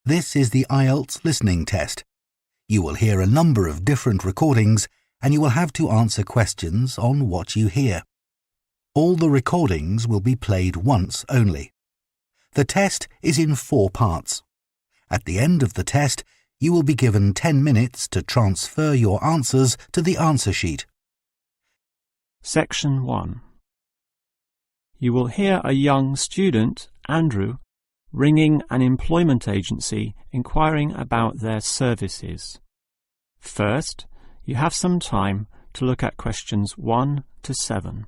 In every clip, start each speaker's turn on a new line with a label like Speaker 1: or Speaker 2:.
Speaker 1: This is the IELTS Listening Test. You will hear a number of different recordings and you will have to answer questions on what you hear. All the recordings will be played once only. The test is in 4 parts. At the end of the test, you will be given 10 minutes to transfer your answers to the answer sheet.
Speaker 2: Section 1. You will hear a young student, Andrew, ringing an employment agency inquiring about their services. First, you have some time to look at questions 1 to 7.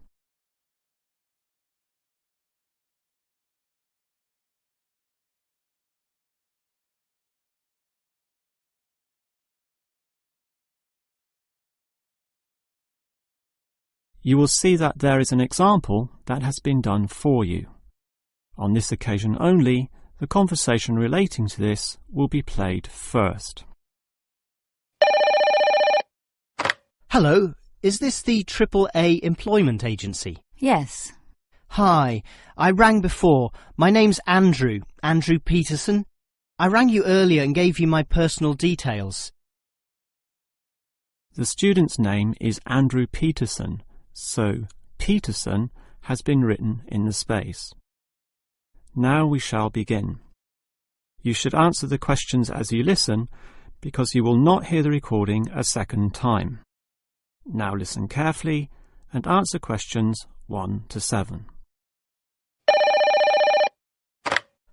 Speaker 2: You will see that there is an example that has been done for you. On this occasion only, the conversation relating to this will be played first.
Speaker 3: Hello, is this the AAA employment agency?
Speaker 4: Yes.
Speaker 3: Hi, I rang before. My name's Andrew Peterson. I rang you earlier and gave you my personal details.
Speaker 2: The student's name is Andrew Peterson, so Peterson has been written in the space. Now we shall begin. You should answer the questions as you listen, because you will not hear the recording a second time. Now listen carefully and answer questions 1 to 7.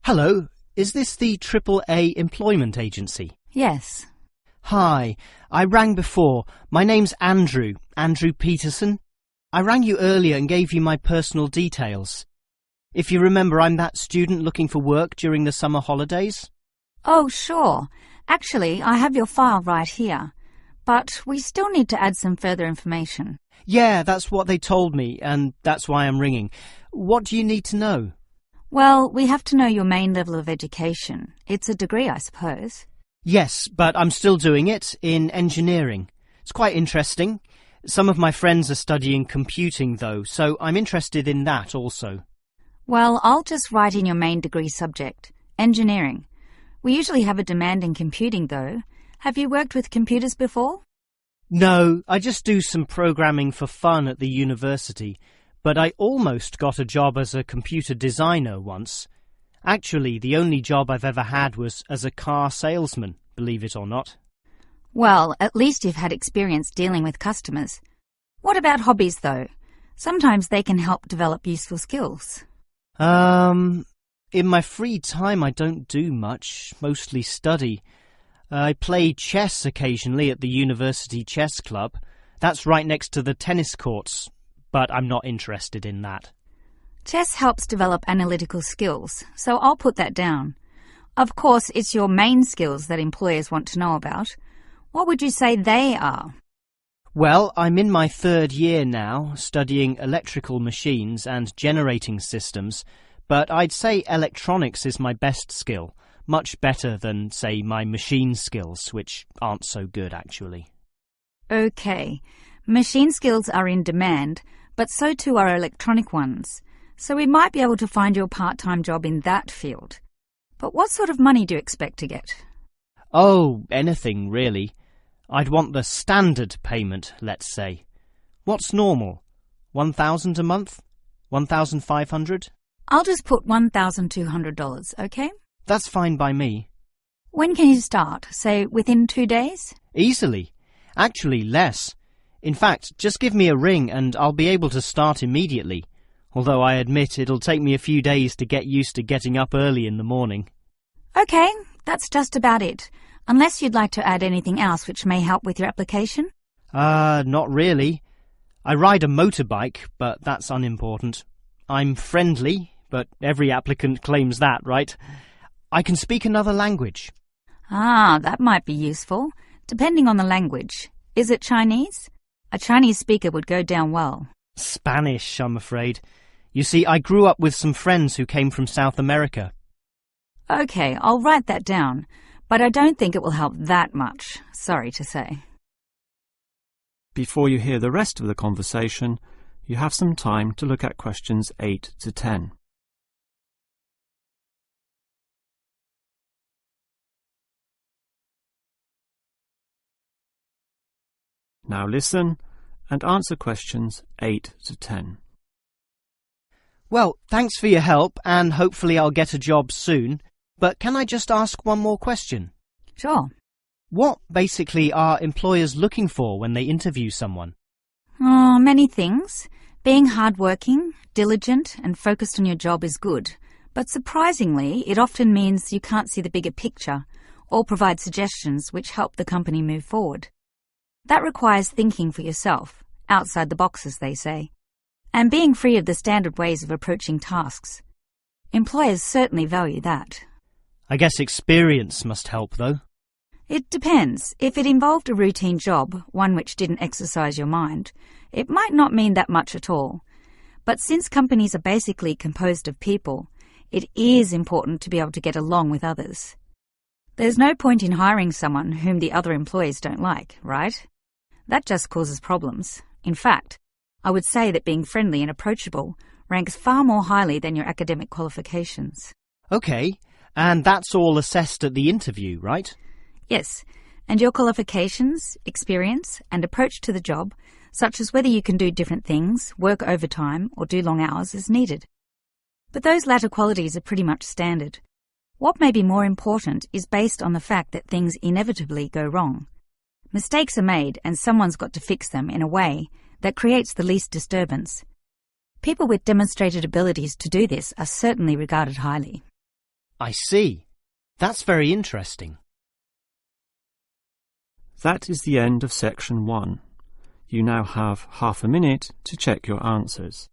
Speaker 3: Hello, is this the AAA employment agency?
Speaker 4: Yes.
Speaker 3: Hi, I rang before. My name's Andrew Peterson. I rang you earlier and gave you my personal details. If you remember, I'm that student looking for work during the summer holidays.
Speaker 4: Oh, sure. Actually, I have your file right here. But we still need to add some further information.
Speaker 3: Yeah, that's what they told me, and that's why I'm ringing. What do you need to know?
Speaker 4: Well, we have to know your main level of education. It's a degree, I suppose.
Speaker 3: Yes, but I'm still doing it in engineering. It's quite interesting. Some of my friends are studying computing, though, so I'm interested in that also.
Speaker 4: Well, I'll just write in your main degree subject, engineering. We usually have a demand in computing, though. Have you worked with computers before?
Speaker 3: No, I just do some programming for fun at the university, but I almost got a job as a computer designer once. Actually, the only job I've ever had was as a car salesman, believe it or not.
Speaker 4: Well, at least you've had experience dealing with customers. What about hobbies, though? Sometimes they can help develop useful skills.
Speaker 3: In my free time I don't do much, mostly study. I play chess occasionally at the university chess club. That's right next to the tennis courts, but I'm not interested in that.
Speaker 4: Chess helps develop analytical skills, so I'll put that down. Of course, it's your main skills that employers want to know about. What would you say they are?
Speaker 3: Well, I'm in my 3rd year now, studying electrical machines and generating systems, but I'd say electronics is my best skill, much better than, say, my machine skills, which aren't so good, actually.
Speaker 4: OK. Machine skills are in demand, but so too are electronic ones, so we might be able to find you a part-time job in that field. But what sort of money do you expect to get?
Speaker 3: Oh, anything, really. I'd want the standard payment, let's say. What's normal? 1,000 a month? 1,500?
Speaker 4: I'll just put $1,200, OK?
Speaker 3: That's fine by me.
Speaker 4: When can you start? Say, within 2 days?
Speaker 3: Easily. Actually, less. In fact, just give me a ring and I'll be able to start immediately. Although I admit it'll take me a few days to get used to getting up early in the morning.
Speaker 4: OK, that's just about it. Unless you'd like to add anything else which may help with your application?
Speaker 3: Not really. I ride a motorbike, but that's unimportant. I'm friendly, but every applicant claims that, right? I can speak another language.
Speaker 4: Ah, that might be useful, depending on the language. Is it Chinese? A Chinese speaker would go down well.
Speaker 3: Spanish, I'm afraid. You see, I grew up with some friends who came from South America.
Speaker 4: OK, I'll write that down. But I don't think it will help that much, sorry to say.
Speaker 2: Before you hear the rest of the conversation, you have some time to look at questions 8 to 10. Now listen and answer questions 8 to 10.
Speaker 3: Well, thanks for your help, and hopefully I'll get a job soon. But can I just ask one more question?
Speaker 4: Sure.
Speaker 3: What basically are employers looking for when they interview someone?
Speaker 4: Oh, many things. Being hardworking, diligent and focused on your job is good. But surprisingly, it often means you can't see the bigger picture or provide suggestions which help the company move forward. That requires thinking for yourself, outside the box as they say, and being free of the standard ways of approaching tasks. Employers certainly value that.
Speaker 3: I guess experience must help, though.
Speaker 4: It depends. If it involved a routine job, one which didn't exercise your mind, it might not mean that much at all. But since companies are basically composed of people, it is important to be able to get along with others. There's no point in hiring someone whom the other employees don't like, right? That just causes problems. In fact, I would say that being friendly and approachable ranks far more highly than your academic qualifications.
Speaker 3: OK, and that's all assessed at the interview, right?
Speaker 4: Yes, and your qualifications, experience and approach to the job, such as whether you can do different things, work overtime or do long hours, is needed. But those latter qualities are pretty much standard. What may be more important is based on the fact that things inevitably go wrong. Mistakes are made and someone's got to fix them in a way that creates the least disturbance. People with demonstrated abilities to do this are certainly regarded highly.
Speaker 3: I see. That's very interesting.
Speaker 2: That is the end of section 1. You now have half a minute to check your answers.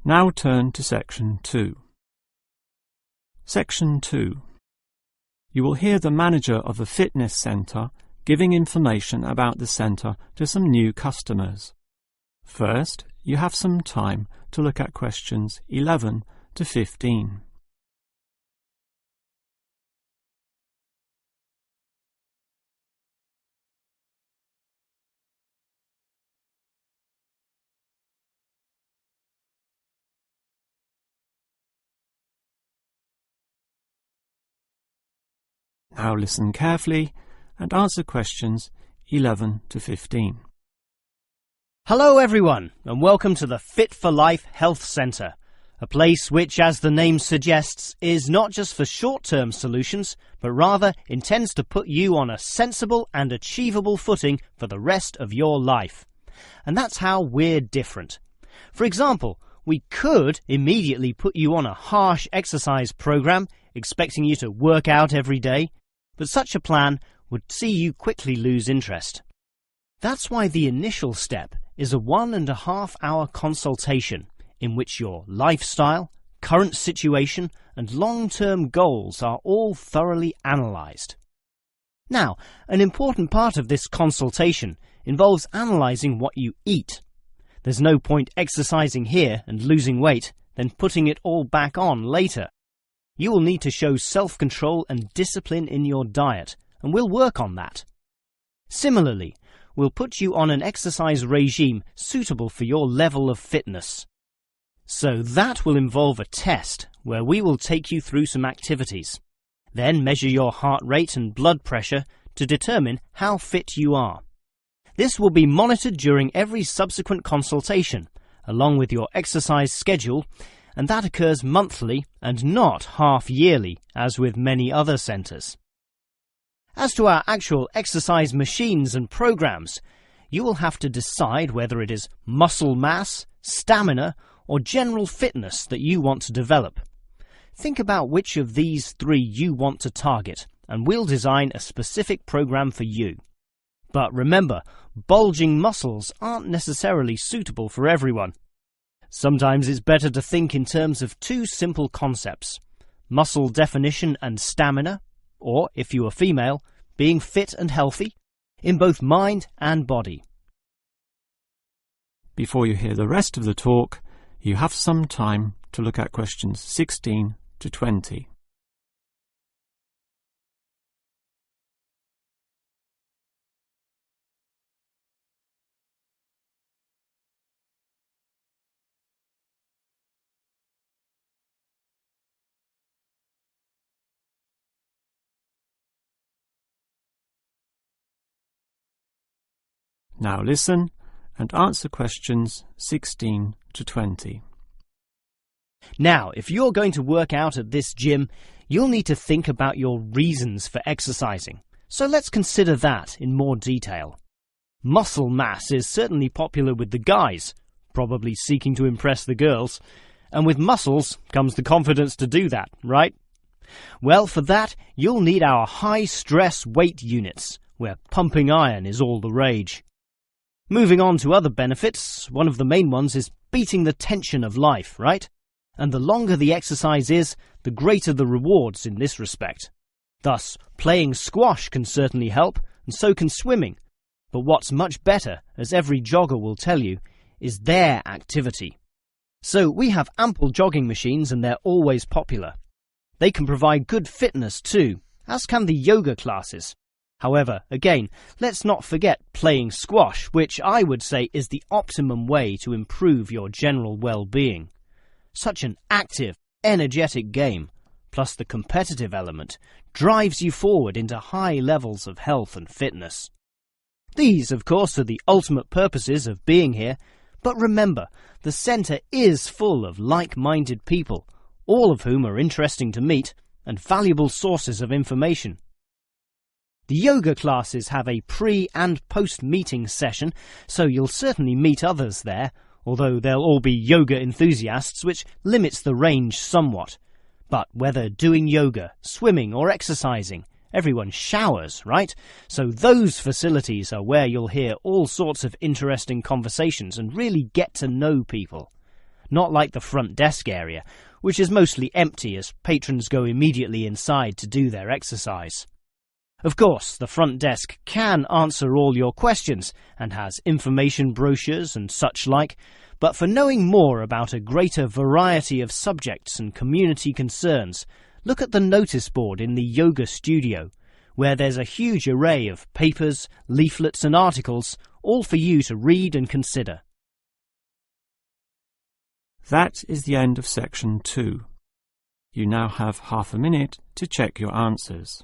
Speaker 2: Now turn to section 2. Section 2. You will hear the manager of a fitness centre giving information about the centre to some new customers. First, you have some time to look at questions 11 to 15. Now listen carefully and answer questions 11 to 15.
Speaker 3: Hello everyone, and welcome to the Fit for Life Health Centre, a place which, as the name suggests, is not just for short-term solutions, but rather intends to put you on a sensible and achievable footing for the rest of your life. And that's how we're different. For example, we could immediately put you on a harsh exercise program, expecting you to work out every day, but such a plan would see you quickly lose interest. That's why the initial step is a 1.5 hour consultation in which your lifestyle, current situation and long-term goals are all thoroughly analysed. Now, an important part of this consultation involves analysing what you eat. There's no point exercising here and losing weight, then putting it all back on later. You will need to show self-control and discipline in your diet, and we'll work on that. Similarly, we'll put you on an exercise regime suitable for your level of fitness. So that will involve a test where we will take you through some activities, then measure your heart rate and blood pressure to determine how fit you are. This will be monitored during every subsequent consultation, along with your exercise schedule, and that occurs monthly and not half-yearly, as with many other centres. As to our actual exercise machines and programs, you will have to decide whether it is muscle mass, stamina, or general fitness that you want to develop. Think about which of these 3 you want to target, and we'll design a specific program for you. But remember, bulging muscles aren't necessarily suitable for everyone. Sometimes it's better to think in terms of 2 simple concepts: muscle definition and stamina, or, if you are female, being fit and healthy, in both mind and body.
Speaker 2: Before you hear the rest of the talk, you have some time to look at questions 16 to 20. Now listen and answer questions 16 to 20.
Speaker 3: Now, if you're going to work out at this gym, you'll need to think about your reasons for exercising. So let's consider that in more detail. Muscle mass is certainly popular with the guys, probably seeking to impress the girls. And with muscles comes the confidence to do that, right? Well, for that, you'll need our high-stress weight units, where pumping iron is all the rage. Moving on to other benefits, one of the main ones is beating the tension of life, right? And the longer the exercise is, the greater the rewards in this respect. Thus, playing squash can certainly help, and so can swimming. But what's much better, as every jogger will tell you, is their activity. So we have ample jogging machines and they're always popular. They can provide good fitness too, as can the yoga classes. However, again, let's not forget playing squash, which I would say is the optimum way to improve your general well-being. Such an active, energetic game, plus the competitive element, drives you forward into high levels of health and fitness. These, of course, are the ultimate purposes of being here. But remember, the centre is full of like-minded people, all of whom are interesting to meet and valuable sources of information. The yoga classes have a pre- and post-meeting session, so you'll certainly meet others there, although they'll all be yoga enthusiasts, which limits the range somewhat. But whether doing yoga, swimming or exercising, everyone showers, right? So those facilities are where you'll hear all sorts of interesting conversations and really get to know people. Not like the front desk area, which is mostly empty as patrons go immediately inside to do their exercise. Of course, the front desk can answer all your questions and has information brochures and such like, but for knowing more about a greater variety of subjects and community concerns, look at the notice board in the yoga studio, where there's a huge array of papers, leaflets and articles, all for you to read and consider.
Speaker 2: That is the end of section 2. You now have half a minute to check your answers.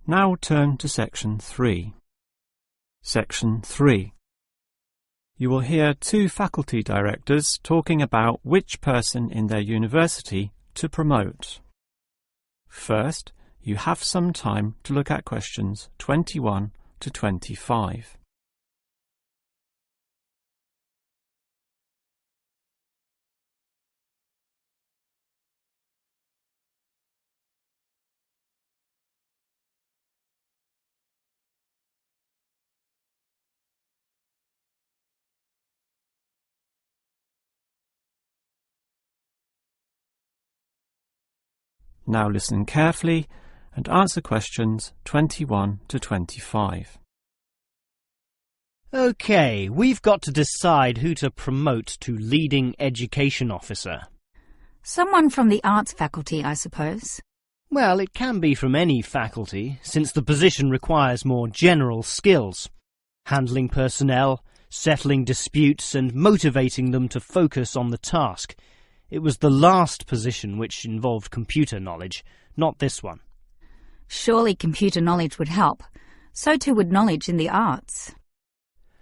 Speaker 2: Now turn to section 3. Section 3. You will hear 2 faculty directors talking about which person in their university to promote. First, you have some time to look at questions 21 to 25. Now listen carefully and answer questions 21 to 25.
Speaker 3: OK, we've got to decide who to promote to leading education officer.
Speaker 4: Someone from the arts faculty, I suppose.
Speaker 3: Well, it can be from any faculty, since the position requires more general skills. Handling personnel, settling disputes and motivating them to focus on the task. It was the last position which involved computer knowledge, not this one.
Speaker 4: Surely computer knowledge would help. So too would knowledge in the arts.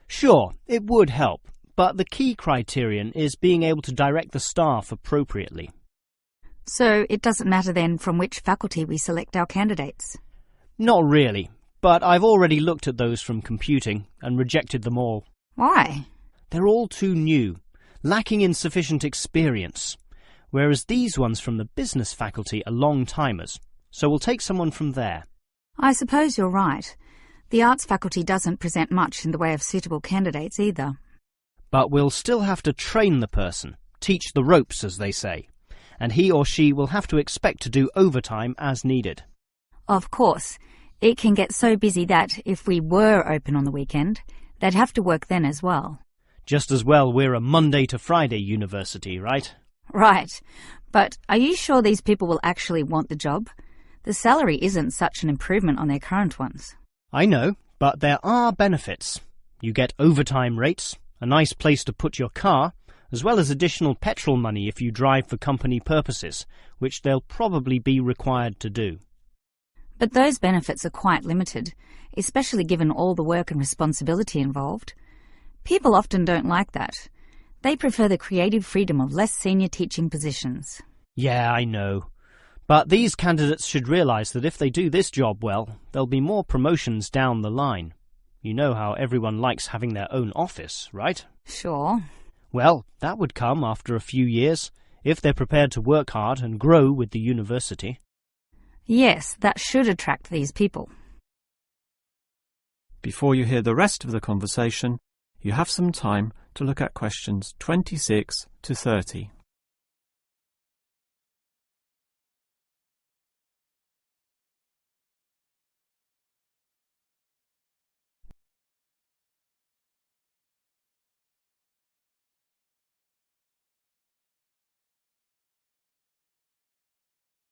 Speaker 3: Sure, it would help, but the key criterion is being able to direct the staff appropriately.
Speaker 4: So it doesn't matter then from which faculty we select our candidates?
Speaker 3: Not really, but I've already looked at those from computing and rejected them all.
Speaker 4: Why?
Speaker 3: They're all too new, lacking in sufficient experience, whereas these ones from the business faculty are long-timers, so we'll take someone from there.
Speaker 4: I suppose you're right. The arts faculty doesn't present much in the way of suitable candidates either.
Speaker 3: But we'll still have to train the person, teach the ropes, as they say, and he or she will have to expect to do overtime as needed.
Speaker 4: Of course, it can get so busy that if we were open on the weekend, they'd have to work then as well.
Speaker 3: Just as well we're a Monday to Friday university, right?
Speaker 4: Right. But are you sure these people will actually want the job? The salary isn't such an improvement on their current ones.
Speaker 3: I know, but there are benefits. You get overtime rates, a nice place to put your car, as well as additional petrol money if you drive for company purposes, which they'll probably be required to do.
Speaker 4: But those benefits are quite limited, especially given all the work and responsibility involved. People often don't like that. They prefer the creative freedom of less senior teaching positions.
Speaker 3: Yeah, I know. But these candidates should realise that if they do this job well, there'll be more promotions down the line. You know how everyone likes having their own office, right?
Speaker 4: Sure.
Speaker 3: Well, that would come after a few years, if they're prepared to work hard and grow with the university.
Speaker 4: Yes, that should attract these people.
Speaker 2: Before you hear the rest of the conversation, you have some time to look at questions 26 to 30.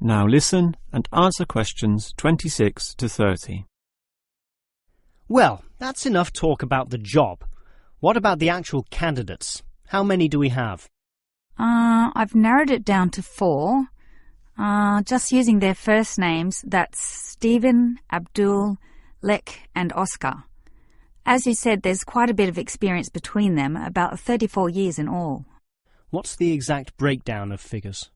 Speaker 2: Now listen and answer questions 26 to 30.
Speaker 3: Well, that's enough talk about the job. What about the actual candidates? How many do we have?
Speaker 4: I've narrowed it down to 4. Just using their first names, that's Stephen, Abdul, Lek and Oscar. As you said, there's quite a bit of experience between them, about 34 years in all.
Speaker 3: What's the exact breakdown of figures?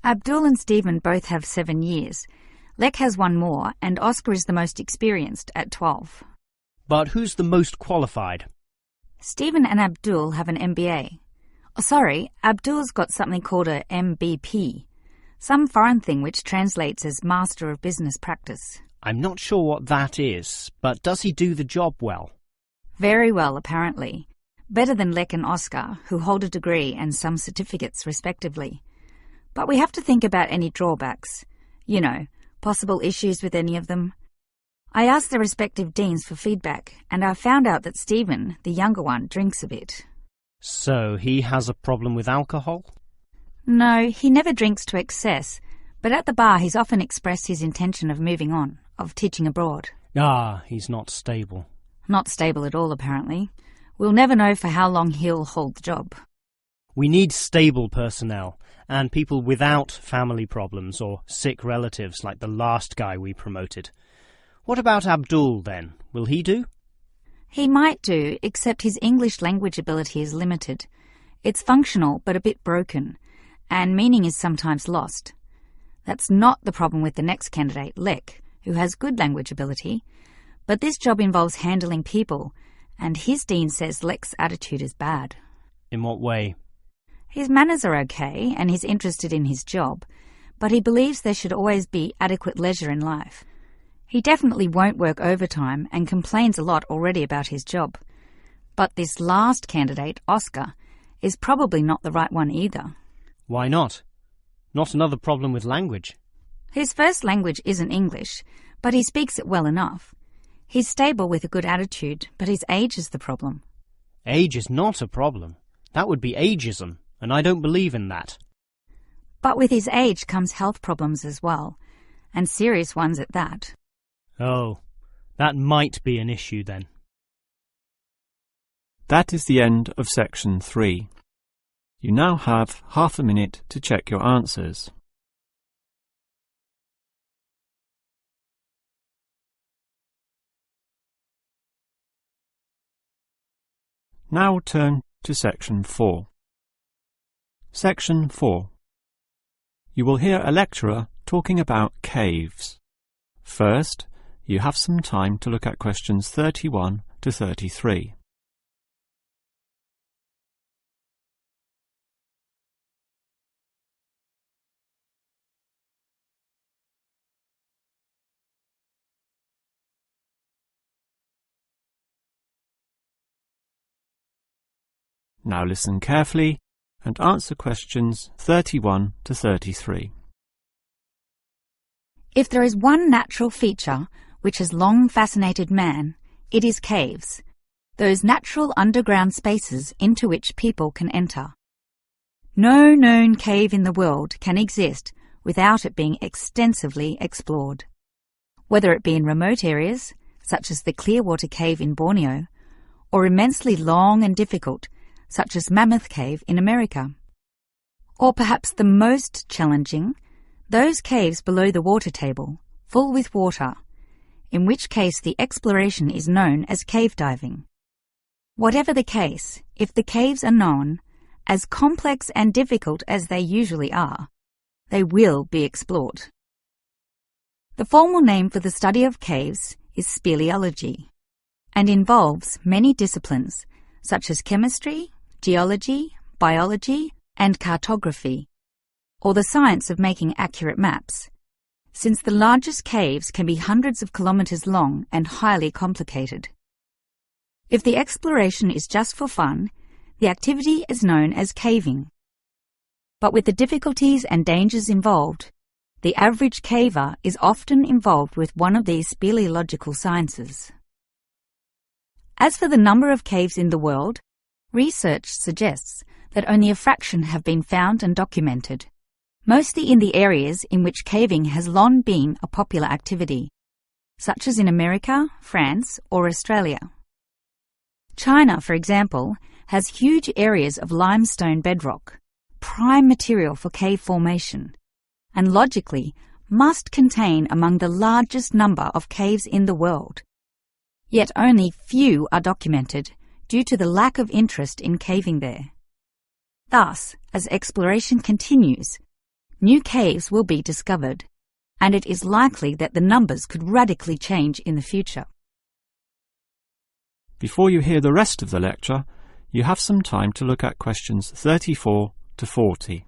Speaker 4: Abdul and Stephen both have 7 years. Lek has 1 more, and Oscar is the most experienced at 12.
Speaker 3: But who's the most qualified?
Speaker 4: Stephen and Abdul have an MBA. Oh, sorry, Abdul's got something called a MBP, some foreign thing which translates as Master of Business Practice.
Speaker 3: I'm not sure what that is, but does he do the job well?
Speaker 4: Very well, apparently. Better than Lek and Oscar, who hold a degree and some certificates, respectively. But we have to think about any drawbacks. You know, possible issues with any of them. I asked their respective deans for feedback, and I found out that Stephen, the younger one, drinks a bit.
Speaker 3: So he has a problem with alcohol?
Speaker 4: No, he never drinks to excess, but at the bar he's often expressed his intention of moving on, of teaching abroad.
Speaker 3: Ah, he's not stable.
Speaker 4: Not stable at all, apparently. We'll never know for how long he'll hold the job.
Speaker 3: We need stable personnel, and people without family problems or sick relatives like the last guy we promoted. What about Abdul, then? Will he do?
Speaker 4: He might do, except his English language ability is limited. It's functional, but a bit broken, and meaning is sometimes lost. That's not the problem with the next candidate, Lek, who has good language ability, but this job involves handling people, and his dean says Lek's attitude is bad.
Speaker 3: In what way?
Speaker 4: His manners are okay, and he's interested in his job, but he believes there should always be adequate leisure in life. He definitely won't work overtime and complains a lot already about his job. But this last candidate, Oscar, is probably not the right one either.
Speaker 3: Why not? Not another problem with language.
Speaker 4: His first language isn't English, but he speaks it well enough. He's stable with a good attitude, but his age is the problem.
Speaker 3: Age is not a problem. That would be ageism, and I don't believe in that.
Speaker 4: But with his age comes health problems as well, and serious ones at that.
Speaker 3: Oh, that might be an issue then.
Speaker 2: That is the end of section 3. You now have half a minute to check your answers. Now turn to section 4. Section 4. You will hear a lecturer talking about caves. First, you have some time to look at questions 31 to 33. Now listen carefully and answer questions 31 to 33.
Speaker 4: If there is one natural feature which has long fascinated man, it is caves, those natural underground spaces into which people can enter. No known cave in the world can exist without it being extensively explored. Whether it be in remote areas, such as the Clearwater Cave in Borneo, or immensely long and difficult, such as Mammoth Cave in America. Or perhaps the most challenging, those caves below the water table, full with water, in which case the exploration is known as cave diving. Whatever the case, if the caves are known, as complex and difficult as they usually are, they will be explored. The formal name for the study of caves is speleology, and involves many disciplines such as chemistry, geology, biology, and cartography, or the science of making accurate maps, since the largest caves can be hundreds of kilometres long and highly complicated. If the exploration is just for fun, the activity is known as caving. But with the difficulties and dangers involved, the average caver is often involved with one of these speleological sciences. As for the number of caves in the world, research suggests that only a fraction have been found and documented, mostly in the areas in which caving has long been a popular activity, such as in America, France, or Australia. China, for example, has huge areas of limestone bedrock, prime material for cave formation, and logically must contain among the largest number of caves in the world. Yet only few are documented due to the lack of interest in caving there. Thus, as exploration continues, new caves will be discovered, and it is likely that the numbers could radically change in the future.
Speaker 2: Before you hear the rest of the lecture, you have some time to look at questions 34 to 40.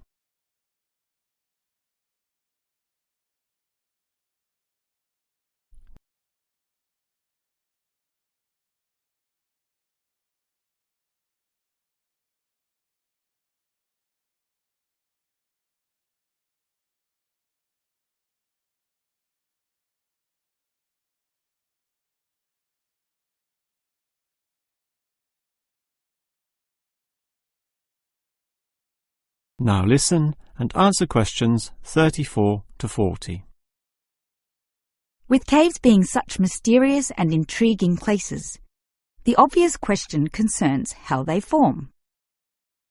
Speaker 2: Now listen and answer questions 34 to 40.
Speaker 4: With caves being such mysterious and intriguing places, the obvious question concerns how they form.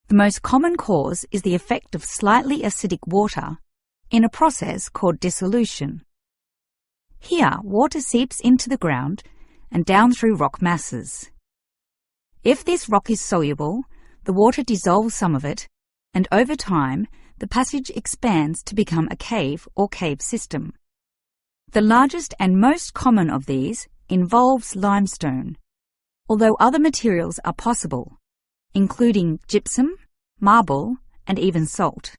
Speaker 4: The most common cause is the effect of slightly acidic water in a process called dissolution. Here, water seeps into the ground and down through rock masses. If this rock is soluble, the water dissolves some of it, and over time, the passage expands to become a cave or cave system. The largest and most common of these involves limestone, although other materials are possible, including gypsum, marble, and even salt.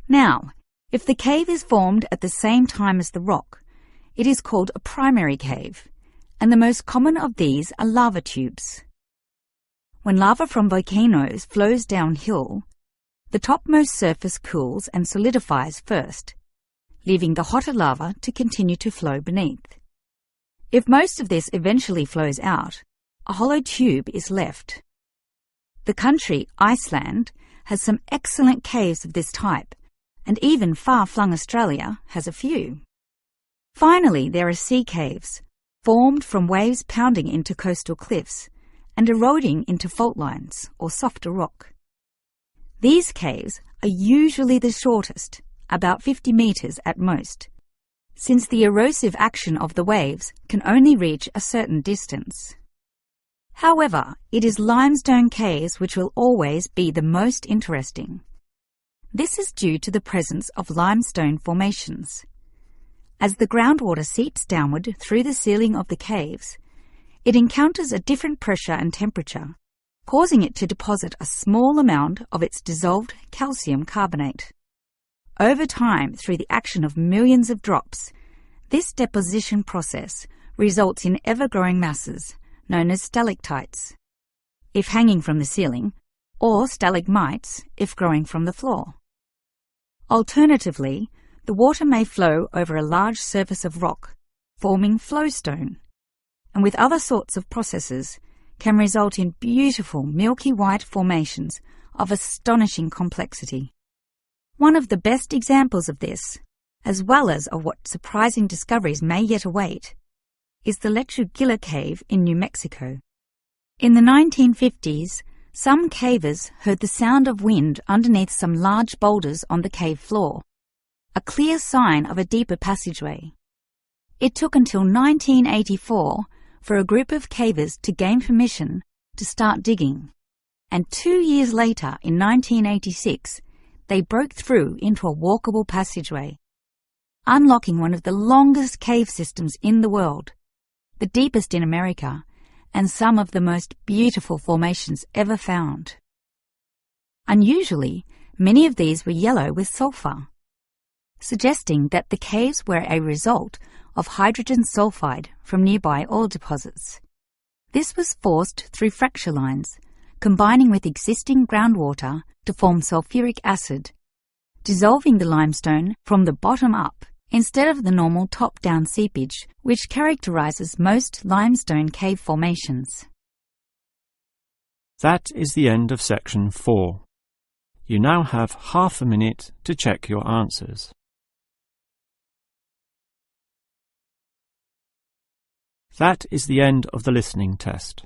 Speaker 4: Now, if the cave is formed at the same time as the rock, it is called a primary cave, and the most common of these are lava tubes. When lava from volcanoes flows downhill, the topmost surface cools and solidifies first, leaving the hotter lava to continue to flow beneath. If most of this eventually flows out, a hollow tube is left. The country, Iceland, has some excellent caves of this type, and even far-flung Australia has a few. Finally, there are sea caves, formed from waves pounding into coastal cliffs and eroding into fault lines or softer rock. These caves are usually the shortest, about 50 metres at most, since the erosive action of the waves can only reach a certain distance. However, it is limestone caves which will always be the most interesting. This is due to the presence of limestone formations. As the groundwater seeps downward through the ceiling of the caves, it encounters a different pressure and temperature, causing it to deposit a small amount of its dissolved calcium carbonate. Over time, through the action of millions of drops, this deposition process results in ever-growing masses, known as stalactites, if hanging from the ceiling, or stalagmites, if growing from the floor. Alternatively, the water may flow over a large surface of rock, forming flowstone, and with other sorts of processes, can result in beautiful milky white formations of astonishing complexity. One of the best examples of this, as well as of what surprising discoveries may yet await, is the Lechuguilla Cave in New Mexico. In the 1950s, some cavers heard the sound of wind underneath some large boulders on the cave floor, a clear sign of a deeper passageway. It took until 1984 for a group of cavers to gain permission to start digging, and 2 years later, in 1986, they broke through into a walkable passageway, unlocking one of the longest cave systems in the world, the deepest in America, and some of the most beautiful formations ever found. Unusually, many of these were yellow with sulfur, suggesting that the caves were a result of hydrogen sulfide from nearby oil deposits. This was forced through fracture lines, combining with existing groundwater to form sulfuric acid, dissolving the limestone from the bottom up instead of the normal top-down seepage which characterizes most limestone cave formations.
Speaker 2: That is the end of section 4. You now have half a minute to check your answers. That is the end of the listening test.